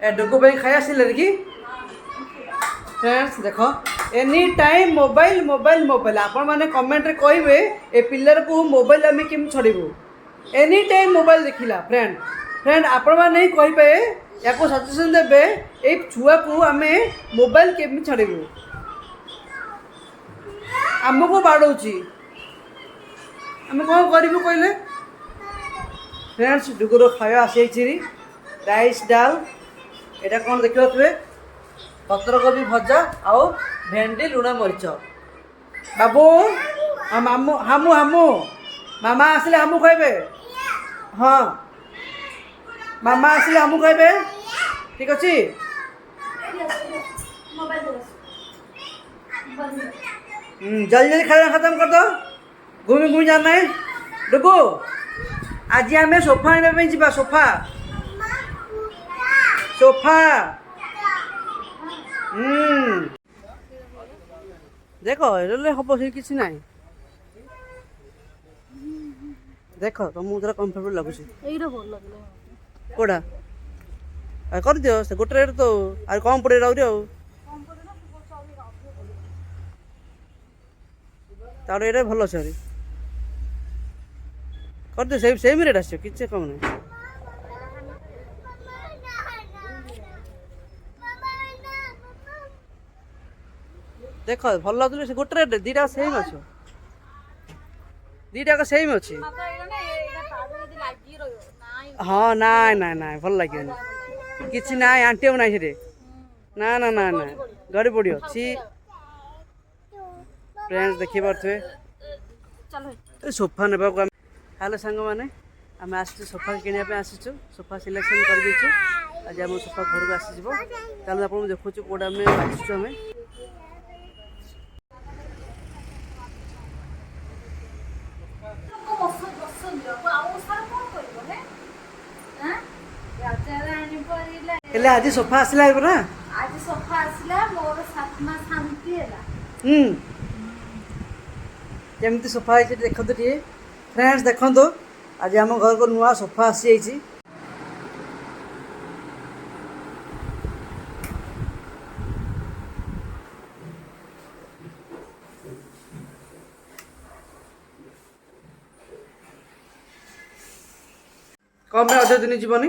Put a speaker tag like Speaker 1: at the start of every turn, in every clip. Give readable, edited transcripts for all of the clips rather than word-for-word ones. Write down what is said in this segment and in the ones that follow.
Speaker 1: डुगु भाई खाई आसिले कि फ्रेंड्स देख any time mobile mobile mobile आपण मैंने कमेंट रे कहे ए पिलर को मोबाइल आम केम छड़बू एनी टाइम मोबाइल देखिला फ्रेंड आपण मैंने कहे या सजेसन देवे ए छुआ को आम मोबाइल केमी छड़बू आमको बाड़ौची आम कौन करूँ कहले फ्रेंड्स डुगुर खाया आसी राइस डाल एटा कौन देखिए थे पत्रकोबी भजा आउ भेंडी लुण मरीच बाबू मामू हामू हामू मामा आसिले हामू खाइबे हाँ मामा आसिले हामू खाइबे ठीक अच्छे जल्दी जल्दी खाना खत्म कर दो घूमी घूमी जाना है डुगु आज आम सोफा आने जा सोफा सोफा देख हम से किसी ना देख तुमको जरा कम्फर्टेबल लगुच कौटा कर दियो से गोटे रेट तो आ कम पड़े रही तार ये भल से कर दियो सेम रेट आस कि कम नहीं देख भल लगुले से गोटे रेट दीटा सेम अच्छे दीटा का सेम अच्छे हाँ ना ना ना भल लगे कि ना आंटी ना से ना ना ना ना गड़ी पड़ो सी फ्रेंड्स देखी पारे सोफा ने हेलो सांग मैंने आम आस सोफा किनापे आसीचु सोफा सिलेक्शन कर आज आम सोफा घर को आसीज चलो आप देखु कौटा आम बाछुचु आम हेले आज सोफा आसला ना
Speaker 2: आज सोफा आसला मोर सातमा शांति हैला
Speaker 1: केमती सोफा है देखो टे फ्रेंड्स देखो आज आम घर को नुआ सोफा आसी जाइए कम में अधे दिन जीवनी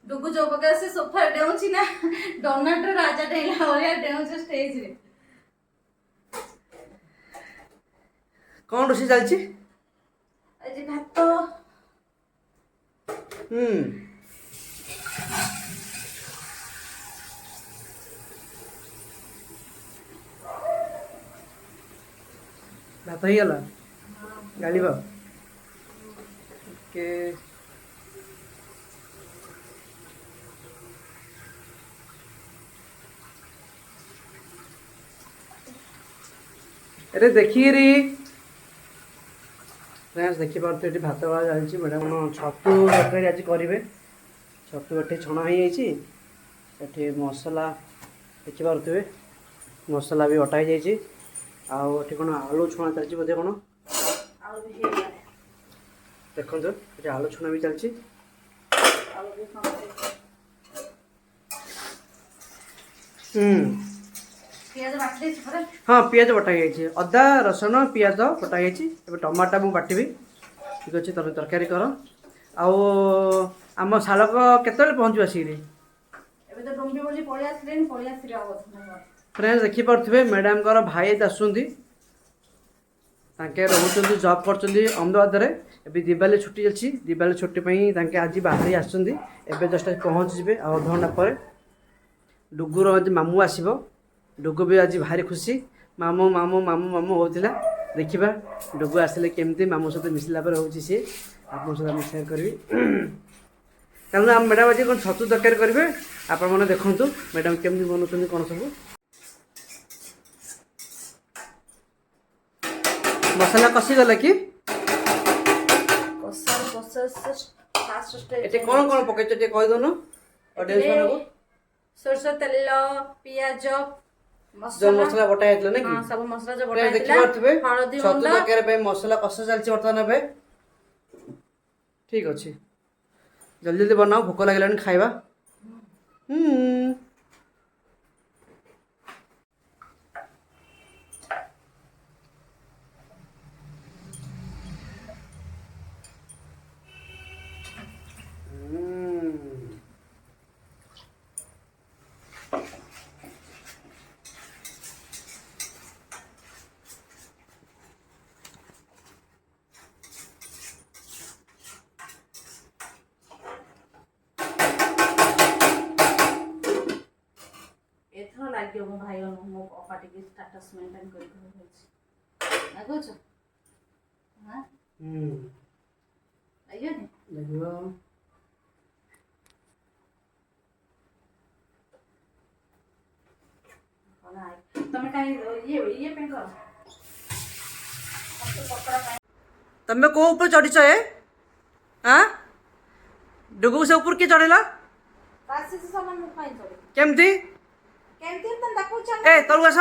Speaker 2: डुगु जो प्रकार से सोफा डेउची ना डोनाट राजा डेला होया डेउची स्टेज रे
Speaker 1: कौन रोषे चलची
Speaker 2: आज भात
Speaker 1: भात ही गला गाली के अरे देखिए रे फ्रेंड्स देखी पार्थे ये भात वाला चलती मैडम छतु तरकारी आज करेंगे छतु ये छणा हो जाए मसला देखी पारे मसला भी अटा हो जाए कौन आलू छणा चलती बोधे कौन देखो ये आलू छणा भी चलती हाँ पियाज बटा जाइए अदा रसुण पियाज बटा जाइए टमाटा मुझे बाटबी ठीक अच्छे तुम तरकारी कर आम शालक केत पहुँचू आसिक फ्रेंड्स देखी पारे मैडम भाई आसुँच रोच जॉब कर अहमदाबाद में ए दिवाली छुट्टी अच्छी दिवाली छुट्टी आज बाहरी आसुँच एवं जस्ट पहुँच जाए अध घंटा पर डुगुर आज मामू आसब डुगु भी आज भारी खुशी मामू मामू मामू मामू होता देखा डुगु आसिले केमती मामू सहित मिसला हूँ सी आप सहित सेयार करी तेणु आम मैडम आज कौन छतु तरकारी करेंगे आपण मैंने देखूँ मैडम केमती बनाऊँ कौन सब मसला कसी गला कि कौन कौन पकड़ कहीदन
Speaker 2: सरसों तेल पियाज
Speaker 1: जो मसला बटा है ना कि
Speaker 2: सब मसला जो बटा
Speaker 1: देखि पारथबे
Speaker 2: हळदी
Speaker 1: छतु तरकारी पे मसला कसा चलछि वर्तमान पे ठीक अछि जल्दी जल्दी बनाओ भूख लागलानी खाइबा
Speaker 2: ଏଥର ଲାଗିବ ମୋ ଭାଇ ମୋ ଅପା ଟିକେ ଷ୍ଟାଟସ୍ ମେଣ୍ଟେନ୍ କରିକି ହେଉଛି ଲାଗୁଛ ହଁ ଲାଗିବନି
Speaker 1: ଲାଗିବ।
Speaker 2: ତମେ କାହିଁ ଇଏ ପାଇଁ କର କପଡ଼ା ପାଇଁ
Speaker 1: ତମେ କୋଉ ଉପରେ ଚଢିଛ हाँ डुगु से ऊपर किए चढ़ेला
Speaker 2: କାଶୀ ସମାନ ମୁଁ ପାଇଁ ଚଢ଼େ
Speaker 1: केमती
Speaker 2: କେମିତି ତମେ ଦେଖୁଛ
Speaker 1: ए तलू आस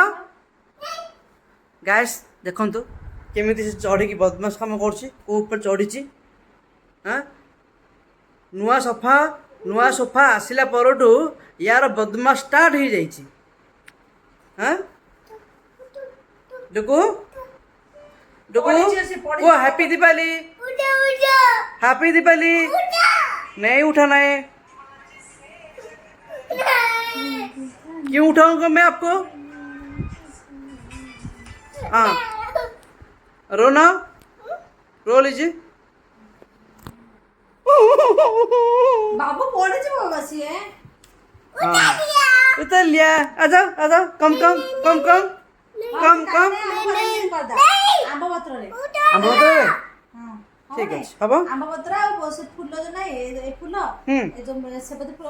Speaker 1: गाइस देखंतु केमिति से चढ़ी बदमाश काम करछि को ऊपर चढ़ी हाँ नुआ सोफा आसिला परठू यार बदमाश स्टार्ट हो जाइछि हाँ डुगु डुगु वो हैप्पी दीपावली हैप्पी दीपावली नहीं उठाना है क्यों उठाऊंगा मैं आपको हाँ रोना रो लीजिए
Speaker 2: बाबू पड़े जो बसी है
Speaker 1: हाँ उतर लिया आ जाओ कम कम कम कम कम कम
Speaker 2: आंब पत्र ले
Speaker 1: हम बोलते हैं
Speaker 2: हां
Speaker 1: ठीक है हबो
Speaker 2: आंब पत्र आ फूल जो ना ए फूल ए जो सेपति फूल